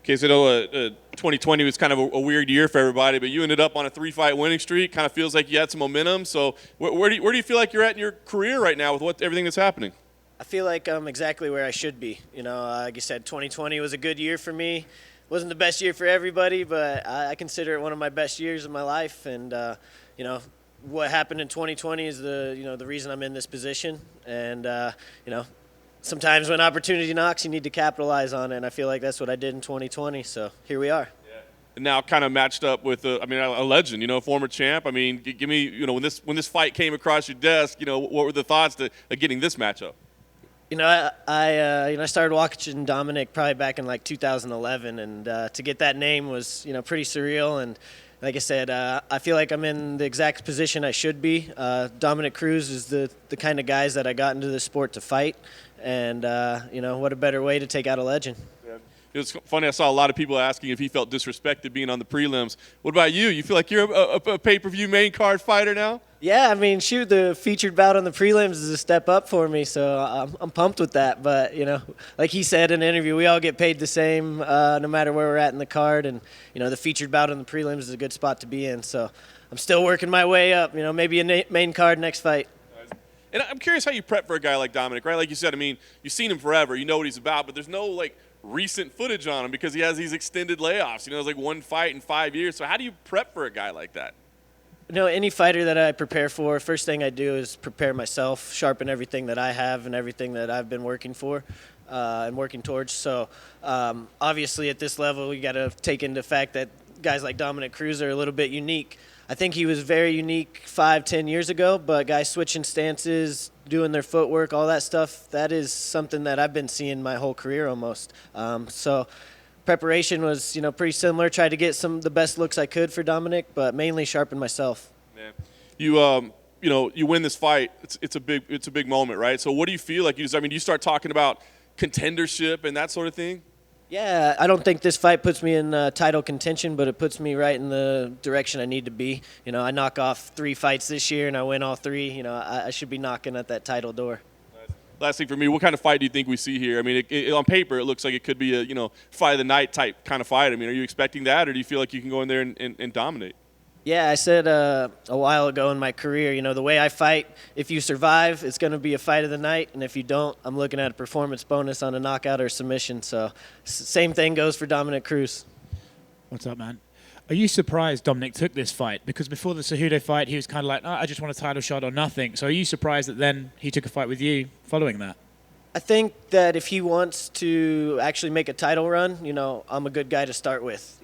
Okay, so I know 2020 was kind of a weird year for everybody, but you ended up on a 3-fight winning streak. Kind of feels like you had some momentum. So where do you feel like you're at in your career right now with everything that's happening? I feel like I'm exactly where I should be. Like you said, 2020 was a good year for me. Wasn't the best year for everybody, but I consider it one of my best years of my life. And what happened in 2020 is the reason I'm in this position. And sometimes when opportunity knocks, you need to capitalize on it, and I feel like that's what I did in 2020, so here we are. Yeah. And now kind of matched up with, a legend, a former champ. I mean, give me, when this fight came across your desk, what were the thoughts of getting this matchup? I started watching Dominick probably back in like 2011, and to get that name was, pretty surreal. And like I said, I feel like I'm in the exact position I should be. Dominick Cruz is the kind of guys that I got into the sport to fight. And, what a better way to take out a legend. Yeah. It was funny. I saw a lot of people asking if he felt disrespected being on the prelims. What about you? You feel like you're a pay-per-view main card fighter now? Yeah, I mean, shoot, the featured bout on the prelims is a step up for me, so I'm pumped with that. But, like he said in an interview, we all get paid the same no matter where we're at in the card. And, the featured bout on the prelims is a good spot to be in. So I'm still working my way up, maybe a main card next fight. And I'm curious how you prep for a guy like Dominick, right? Like you said, I mean, you've seen him forever. You know what he's about, but there's no, recent footage on him because he has these extended layoffs. It's like one fight in 5 years. So how do you prep for a guy like that? Any fighter that I prepare for, first thing I do is prepare myself, sharpen everything that I have and everything that I've been working for and working towards. So obviously at this level, you got to take into fact that guys like Dominick Cruz are a little bit unique. I think he was very unique 5-10 years ago, but guys switching stances, doing their footwork, all that stuff, that is something that I've been seeing my whole career almost. So preparation was, pretty similar. Tried to get the best looks I could for Dominick, but mainly sharpen myself. Yeah. You win this fight. It's a big moment, right? So what do you feel like? Do you start talking about contendership and that sort of thing? Yeah, I don't think this fight puts me in title contention, but it puts me right in the direction I need to be. I knock off 3 fights this year, and I win all 3. I should be knocking at that title door. Last thing for me, what kind of fight do you think we see here? I mean, on paper, it looks like it could be a fight of the night type kind of fight. I mean, are you expecting that, or do you feel like you can go in there and dominate? Yeah, I said a while ago in my career, the way I fight, if you survive, it's going to be a fight of the night, and if you don't, I'm looking at a performance bonus on a knockout or submission. So same thing goes for Dominick Cruz. What's up, man? Are you surprised Dominick took this fight? Because before the Cejudo fight, he was kind of like, I just want a title shot or nothing. So are you surprised that then he took a fight with you following that? I think that if he wants to actually make a title run, I'm a good guy to start with.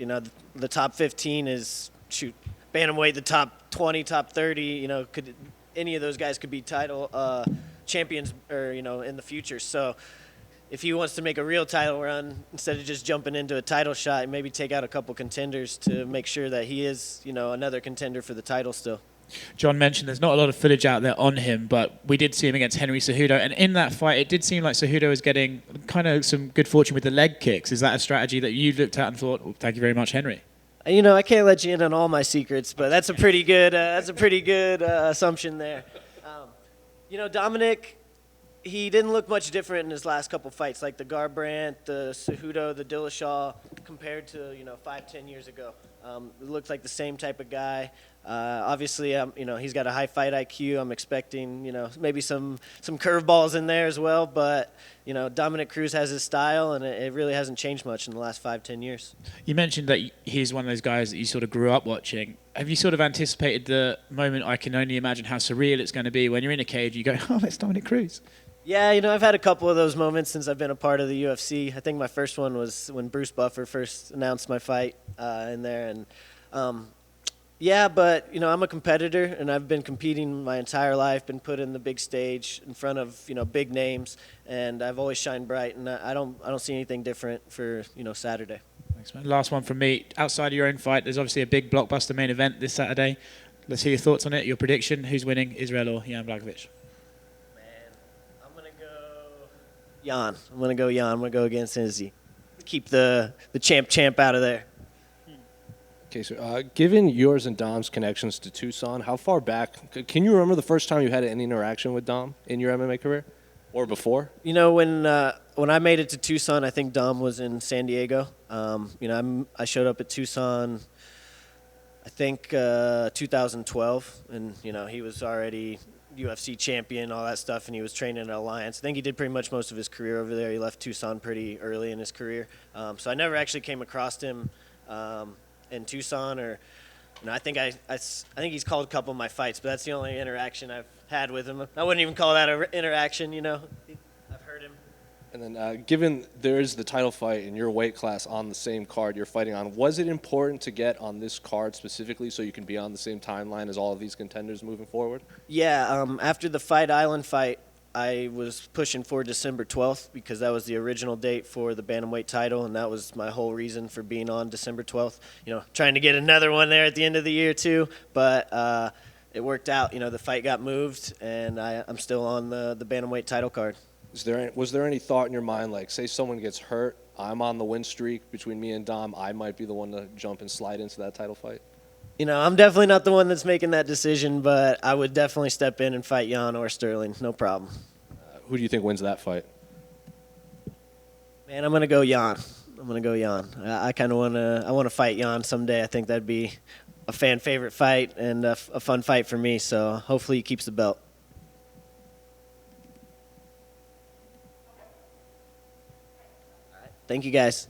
The top 15 is, bantamweight, the top 20, top 30, could any of those guys could be title champions or, in the future. So if he wants to make a real title run, instead of just jumping into a title shot, maybe take out a couple contenders to make sure that he is, another contender for the title still. John mentioned there's not a lot of footage out there on him, but we did see him against Henry Cejudo, and in that fight, it did seem like Cejudo was getting kind of some good fortune with the leg kicks. Is that a strategy that you looked at and thought, well, thank you very much, Henry? I can't let you in on all my secrets, but that's a pretty good assumption there. Dominick, he didn't look much different in his last couple fights, like the Garbrandt, the Cejudo, the Dillashaw, compared to 5-10 years ago. It looked like the same type of guy. Obviously, he's got a high fight IQ. I'm expecting maybe some curveballs in there as well. But Dominick Cruz has his style, and it really hasn't changed much in the last 5-10 years. You mentioned that he's one of those guys that you sort of grew up watching. Have you sort of anticipated the moment? I can only imagine how surreal it's going to be when you're in a cage. You go, oh, that's Dominick Cruz. Yeah, I've had a couple of those moments since I've been a part of the UFC. I think my first one was when Bruce Buffer first announced my fight in there. And yeah, but, I'm a competitor, and I've been competing my entire life, been put in the big stage in front of, big names, and I've always shined bright, and I don't see anything different for, Saturday. Thanks, man. Last one from me. Outside of your own fight, there's obviously a big blockbuster main event this Saturday. Let's hear your thoughts on it, your prediction. Who's winning, Israel or Jan Blachowicz? Jan. I'm going to go Jan. I'm going to go against Izzy. Keep the champ out of there. Okay, so given yours and Dom's connections to Tucson, how far back, can you remember the first time you had any interaction with Dom in your MMA career or before? When when I made it to Tucson, I think Dom was in San Diego. I showed up at Tucson, I think 2012, and he was already UFC champion, all that stuff, and he was training at Alliance. I think he did pretty much most of his career over there. He left Tucson pretty early in his career, so I never actually came across him in Tucson. I think he's called a couple of my fights, but that's the only interaction I've had with him. I wouldn't even call that an interaction. I've heard him. And then, given there is the title fight in your weight class on the same card you're fighting on, was it important to get on this card specifically so you can be on the same timeline as all of these contenders moving forward? Yeah, after the Fight Island fight, I was pushing for December 12th because that was the original date for the bantamweight title, and that was my whole reason for being on December 12th. Trying to get another one there at the end of the year too, but it worked out. The fight got moved, and I'm still on the bantamweight title card. Was there any thought in your mind, like, say someone gets hurt, I'm on the win streak between me and Dom, I might be the one to jump and slide into that title fight? I'm definitely not the one that's making that decision, but I would definitely step in and fight Jan or Sterling, no problem. Who do you think wins that fight? Man, I'm going to go Jan. I kind of want to fight Jan someday. I think that'd be a fan favorite fight and a fun fight for me, so hopefully he keeps the belt. Thank you, guys.